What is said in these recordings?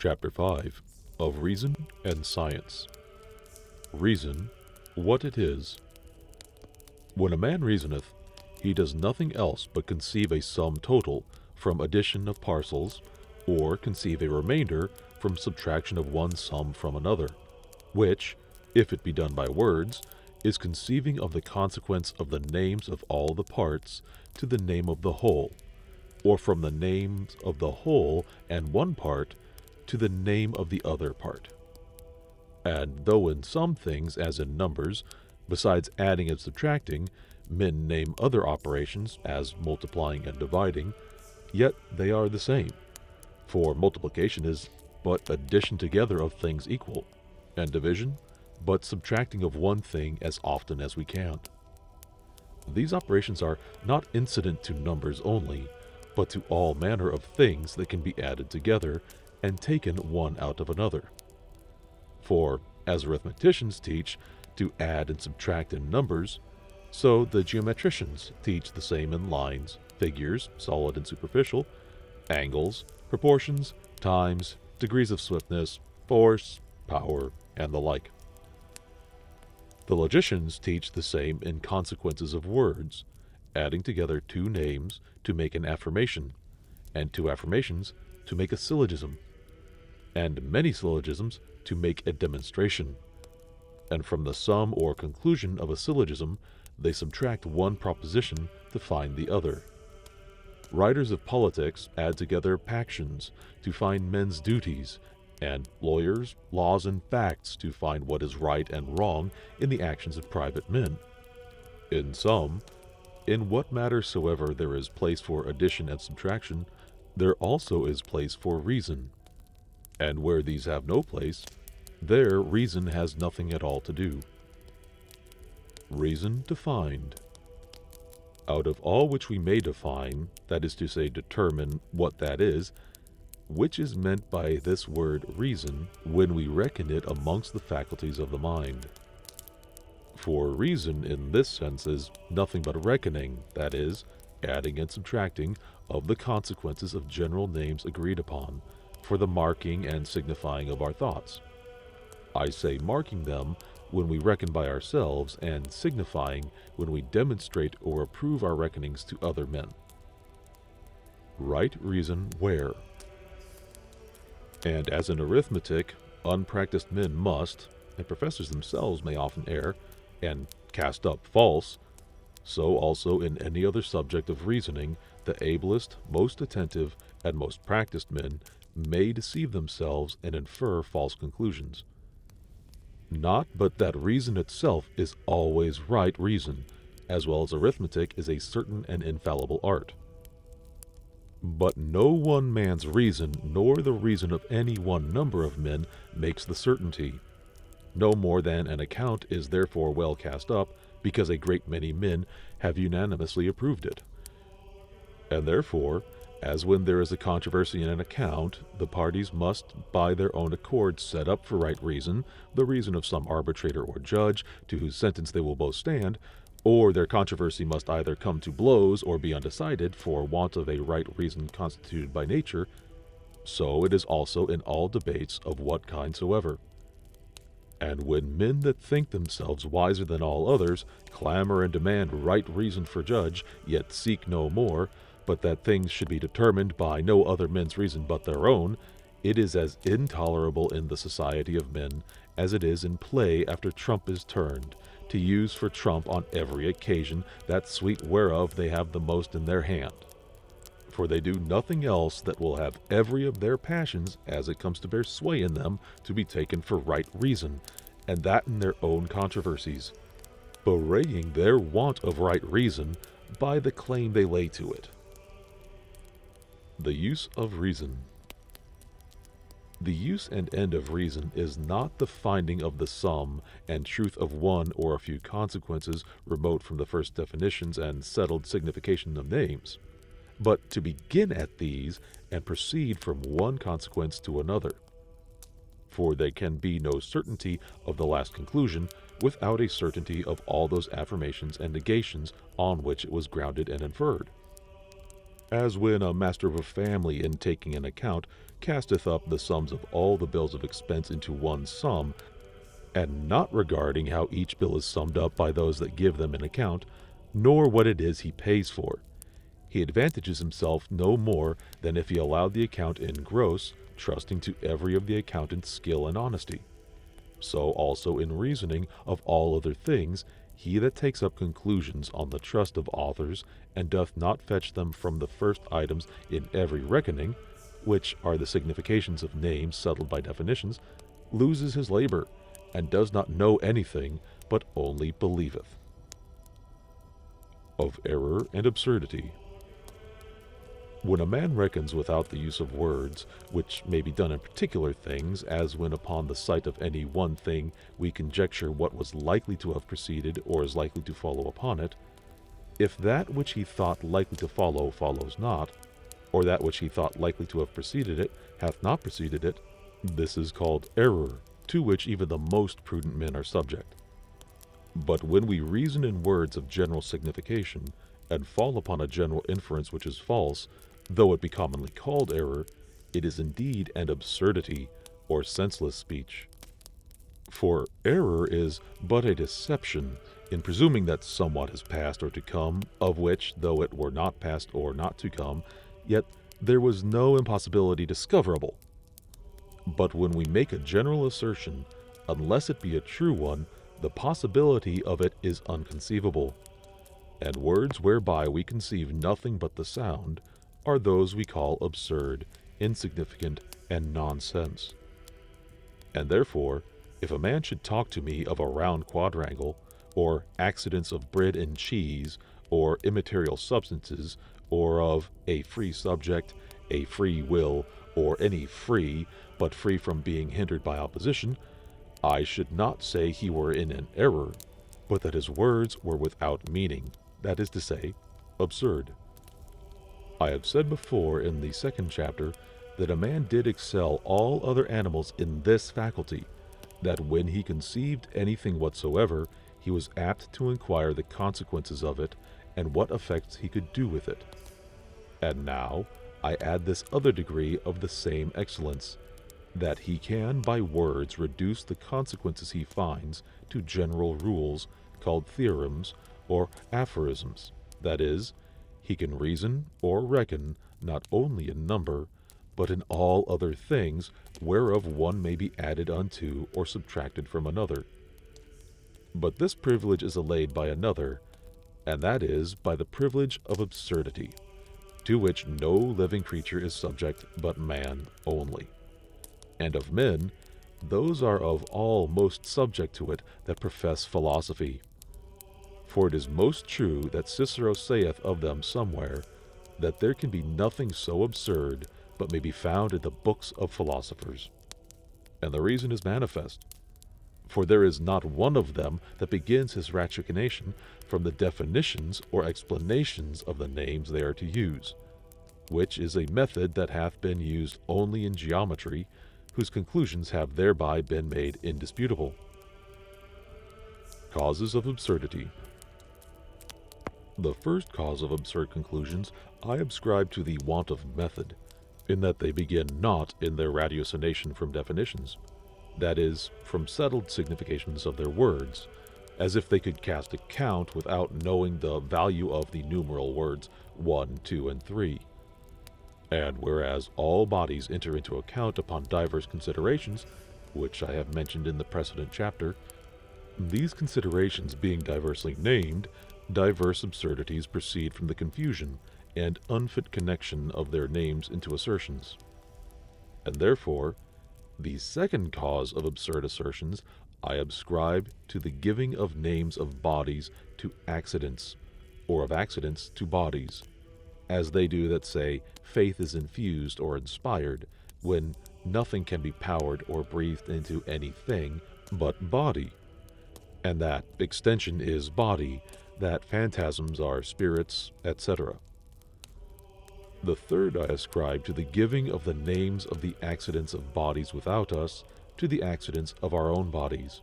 Chapter 5 of Reason and Science. Reason, what it is. When a man reasoneth, he does nothing else but conceive a sum total from addition of parcels, or conceive a remainder from subtraction of one sum from another, which, if it be done by words, is conceiving of the consequence of the names of all the parts to the name of the whole, or from the names of the whole and one part to the name of the other part. And though in some things, as in numbers, besides adding and subtracting, men name other operations, as multiplying and dividing, yet they are the same. For multiplication is but addition together of things equal, and division but subtracting of one thing as often as we can. These operations are not incident to numbers only, but to all manner of things that can be added together and taken one out of another. For, as arithmeticians teach to add and subtract in numbers, so the geometricians teach the same in lines, figures, solid and superficial, angles, proportions, times, degrees of swiftness, force, power, and the like. The logicians teach the same in consequences of words, adding together two names to make an affirmation, and two affirmations to make a syllogism, and many syllogisms to make a demonstration. And from the sum or conclusion of a syllogism, they subtract one proposition to find the other. Writers of politics add together pactions to find men's duties, and lawyers, laws, and facts to find what is right and wrong in the actions of private men. In sum, in what matter soever there is place for addition and subtraction, there also is place for reason. And where these have no place, there reason has nothing at all to do. Reason defined. Out of all which we may define, that is to say, determine what that is, which is meant by this word reason when we reckon it amongst the faculties of the mind. For reason in this sense is nothing but reckoning, that is, adding and subtracting of the consequences of general names agreed upon, for the marking and signifying of our thoughts. I say marking them when we reckon by ourselves, and signifying when we demonstrate or approve our reckonings to other men. Right reason where? And as in arithmetic, unpracticed men must, and professors themselves may often err, and cast up false, so also in any other subject of reasoning, the ablest, most attentive, and most practiced men may deceive themselves and infer false conclusions. Not but that reason itself is always right reason, as well as arithmetic is a certain and infallible art. But no one man's reason, nor the reason of any one number of men, makes the certainty. No more than an account is therefore well cast up, because a great many men have unanimously approved it. And therefore, as when there is a controversy in an account, the parties must by their own accord set up for right reason, the reason of some arbitrator or judge, to whose sentence they will both stand, or their controversy must either come to blows or be undecided for want of a right reason constituted by nature, so it is also in all debates of what kind soever. And when men that think themselves wiser than all others clamor and demand right reason for judge, yet seek no more, but that things should be determined by no other men's reason but their own, it is as intolerable in the society of men as it is in play after trump is turned, to use for trump on every occasion that sweet whereof they have the most in their hand. For they do nothing else that will have every of their passions, as it comes to bear sway in them, to be taken for right reason, and that in their own controversies, bewraying their want of right reason by the claim they lay to it. The use of reason. The use and end of reason is not the finding of the sum and truth of one or a few consequences remote from the first definitions and settled signification of names, but to begin at these and proceed from one consequence to another. For there can be no certainty of the last conclusion without a certainty of all those affirmations and negations on which it was grounded and inferred. As when a master of a family in taking an account casteth up the sums of all the bills of expense into one sum, and not regarding how each bill is summed up by those that give them an account, nor what it is he pays for. He advantages himself no more than if he allowed the account in gross, trusting to every of the accountant's skill and honesty. So also in reasoning of all other things, he that takes up conclusions on the trust of authors, and doth not fetch them from the first items in every reckoning, which are the significations of names settled by definitions, loses his labor, and does not know anything, but only believeth. Of Error and Absurdity. When a man reckons without the use of words, which may be done in particular things, as when upon the sight of any one thing we conjecture what was likely to have preceded or is likely to follow upon it, if that which he thought likely to follow follows not, or that which he thought likely to have preceded it hath not preceded it, this is called error, to which even the most prudent men are subject. But when we reason in words of general signification, and fall upon a general inference which is false, though it be commonly called error, it is indeed an absurdity, or senseless speech. For error is but a deception, in presuming that somewhat is past or to come, of which, though it were not past or not to come, yet there was no impossibility discoverable. But when we make a general assertion, unless it be a true one, the possibility of it is unconceivable. And words whereby we conceive nothing but the sound are those we call absurd, insignificant, and nonsense. And therefore, if a man should talk to me of a round quadrangle, or accidents of bread and cheese, or immaterial substances, or of a free subject, a free will, or any free, but free from being hindered by opposition, I should not say he were in an error, but that his words were without meaning, that is to say, absurd. I have said before in the second chapter that a man did excel all other animals in this faculty, that when he conceived anything whatsoever, he was apt to inquire the consequences of it, and what effects he could do with it. And now I add this other degree of the same excellence, that he can by words reduce the consequences he finds to general rules called theorems or aphorisms, that is, he can reason or reckon not only in number, but in all other things whereof one may be added unto or subtracted from another. But this privilege is allayed by another, and that is by the privilege of absurdity, to which no living creature is subject but man only. And of men, those are of all most subject to it that profess philosophy. For it is most true that Cicero saith of them somewhere, that there can be nothing so absurd but may be found in the books of philosophers. And the reason is manifest. For there is not one of them that begins his ratification from the definitions or explanations of the names they are to use, which is a method that hath been used only in geometry, whose conclusions have thereby been made indisputable. Causes of absurdity. The first cause of absurd conclusions I ascribe to the want of method, in that they begin not in their ratiocination from definitions, that is, from settled significations of their words, as if they could cast a count without knowing the value of the numeral words 1, 2, and 3. And whereas all bodies enter into account upon diverse considerations, which I have mentioned in the precedent chapter, these considerations being diversely named, diverse absurdities proceed from the confusion and unfit connection of their names into assertions. And therefore, the second cause of absurd assertions I ascribe to the giving of names of bodies to accidents, or of accidents to bodies, as they do that say faith is infused or inspired, when nothing can be powered or breathed into anything but body, and that extension is body, that phantasms are spirits, etc. The third I ascribe to the giving of the names of the accidents of bodies without us to the accidents of our own bodies,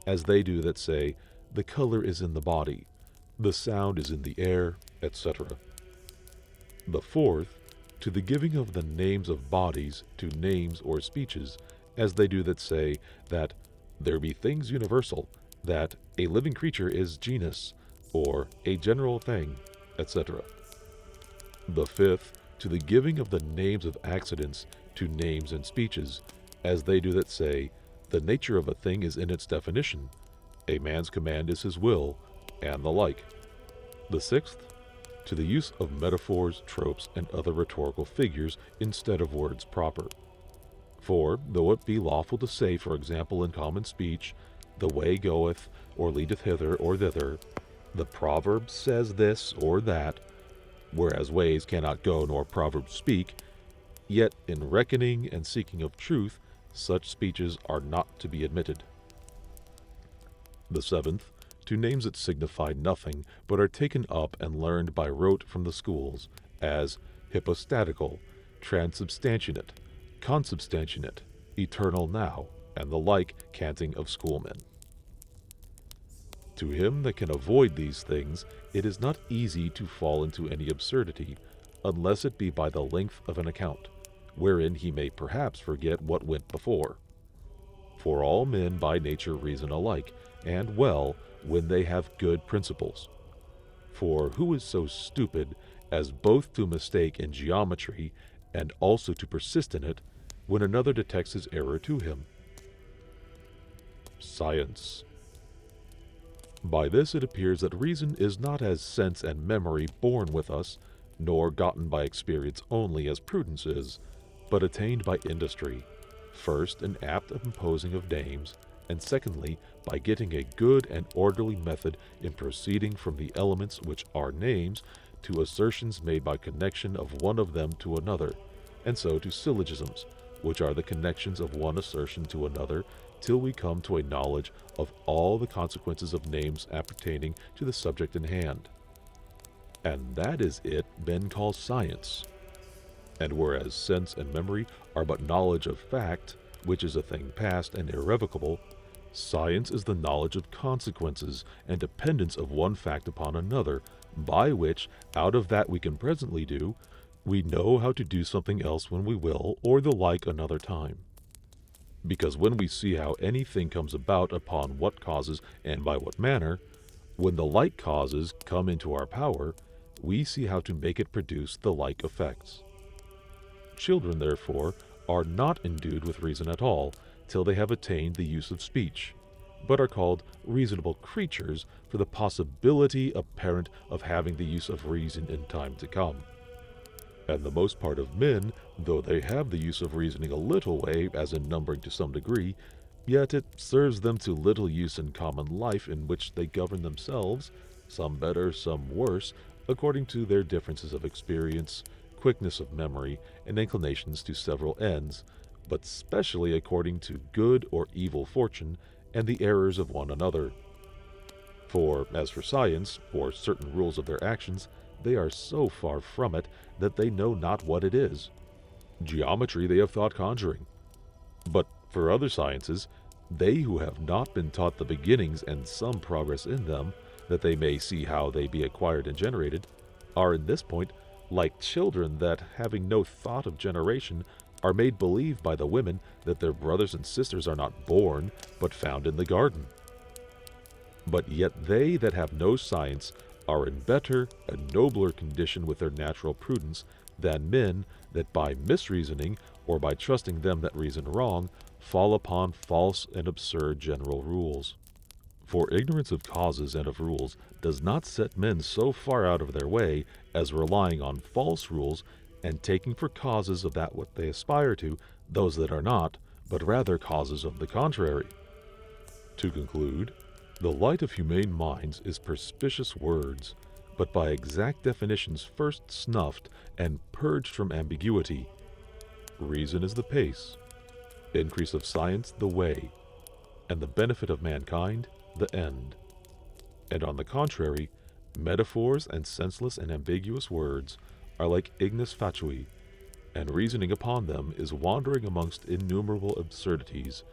as they do that say, the color is in the body, the sound is in the air, etc. The fourth, to the giving of the names of bodies to names or speeches, as they do that say that there be things universal, that a living creature is genus, or a general thing, etc. The fifth, to the giving of the names of accidents to names and speeches, as they do that say, the nature of a thing is in its definition, a man's command is his will, and the like. The sixth, to the use of metaphors, tropes, and other rhetorical figures instead of words proper. For, though it be lawful to say, for example, in common speech, the way goeth, or leadeth hither or thither, the proverb says this or that, whereas ways cannot go nor proverbs speak, yet in reckoning and seeking of truth, such speeches are not to be admitted. The seventh, to names that signify nothing, but are taken up and learned by rote from the schools, as hypostatical, transubstantiate, consubstantiate, eternal now, and the like canting of schoolmen. To him that can avoid these things, it is not easy to fall into any absurdity, unless it be by the length of an account, wherein he may perhaps forget what went before. For all men by nature reason alike, and well, when they have good principles. For who is so stupid as both to mistake in geometry and also to persist in it, when another detects his error to him? Science. By this it appears that reason is not as sense and memory born with us, nor gotten by experience only as prudence is, but attained by industry, first an apt imposing of names, and secondly by getting a good and orderly method in proceeding from the elements which are names to assertions made by connection of one of them to another, and so to syllogisms, which are the connections of one assertion to another, till we come to a knowledge of all the consequences of names appertaining to the subject in hand. And that is it men call science. And whereas sense and memory are but knowledge of fact, which is a thing past and irrevocable, science is the knowledge of consequences and dependence of one fact upon another, by which, out of that we can presently do, we know how to do something else when we will, or the like another time. Because when we see how anything comes about upon what causes and by what manner, when the like causes come into our power, we see how to make it produce the like effects. Children, therefore, are not endued with reason at all, till they have attained the use of speech, but are called reasonable creatures for the possibility apparent of having the use of reason in time to come. And the most part of men, though they have the use of reasoning a little way, as in numbering to some degree, yet it serves them to little use in common life, in which they govern themselves, some better, some worse, according to their differences of experience, quickness of memory, and inclinations to several ends, but specially according to good or evil fortune, and the errors of one another. For, as for science, or certain rules of their actions, they are so far from it that they know not what it is. Geometry they have thought conjuring. But for other sciences, they who have not been taught the beginnings and some progress in them, that they may see how they be acquired and generated, are in this point like children that, having no thought of generation, are made believe by the women that their brothers and sisters are not born, but found in the garden. But yet they that have no science are in better and nobler condition with their natural prudence than men that by misreasoning, or by trusting them that reason wrong, fall upon false and absurd general rules. For ignorance of causes and of rules does not set men so far out of their way as relying on false rules and taking for causes of that what they aspire to those that are not, but rather causes of the contrary. To conclude, the light of humane minds is perspicuous words, but by exact definitions first snuffed and purged from ambiguity. Reason is the pace, increase of science the way, and the benefit of mankind the end. And on the contrary, metaphors and senseless and ambiguous words are like ignis fatui, and reasoning upon them is wandering amongst innumerable absurdities,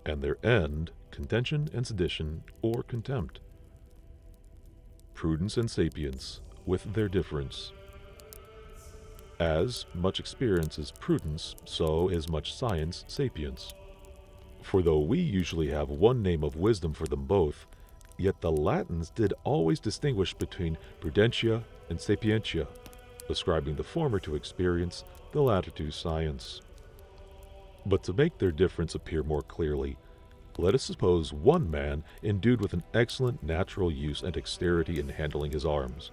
and their end contention and sedition or contempt. Prudence and Sapience, with their difference. As much experience is prudence, so is much science sapience. For though we usually have one name of wisdom for them both, yet the Latins did always distinguish between prudentia and sapientia, ascribing the former to experience, the latter to science. But to make their difference appear more clearly, let us suppose one man endued with an excellent natural use and dexterity in handling his arms,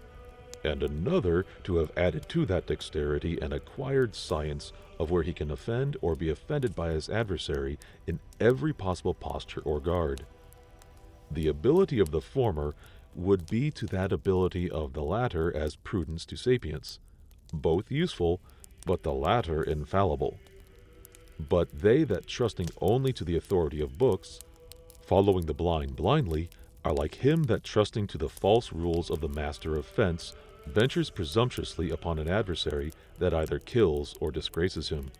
and another to have added to that dexterity an acquired science of where he can offend or be offended by his adversary in every possible posture or guard. The ability of the former would be to that ability of the latter as prudence to sapience, both useful, but the latter infallible. But they that trusting only to the authority of books, following the blind blindly, are like him that trusting to the false rules of the master of fence, ventures presumptuously upon an adversary that either kills or disgraces him.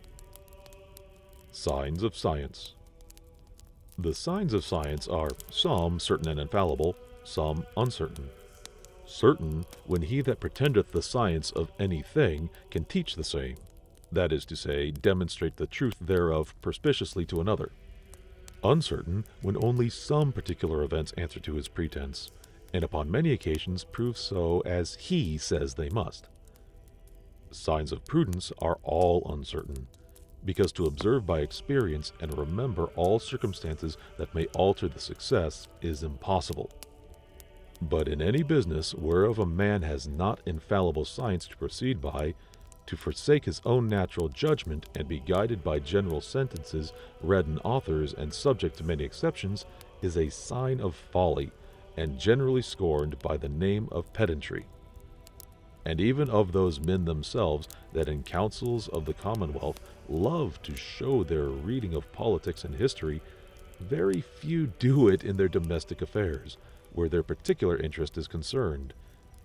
Signs of science. The signs of science are some certain and infallible, some uncertain. Certain, when he that pretendeth the science of any thing can teach the same, that is to say, demonstrate the truth thereof perspiciously to another. Uncertain, when only some particular events answer to his pretense, and upon many occasions prove so as he says they must. Signs of prudence are all uncertain, because to observe by experience and remember all circumstances that may alter the success is impossible. But in any business whereof a man has not infallible science to proceed by, to forsake his own natural judgment and be guided by general sentences read in authors and subject to many exceptions is a sign of folly, and generally scorned by the name of pedantry. And even of those men themselves that in councils of the commonwealth love to show their reading of politics and history, very few do it in their domestic affairs, where their particular interest is concerned,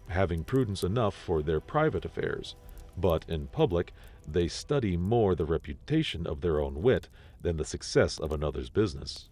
having prudence enough for their private affairs, but in public they study more the reputation of their own wit than the success of another's business.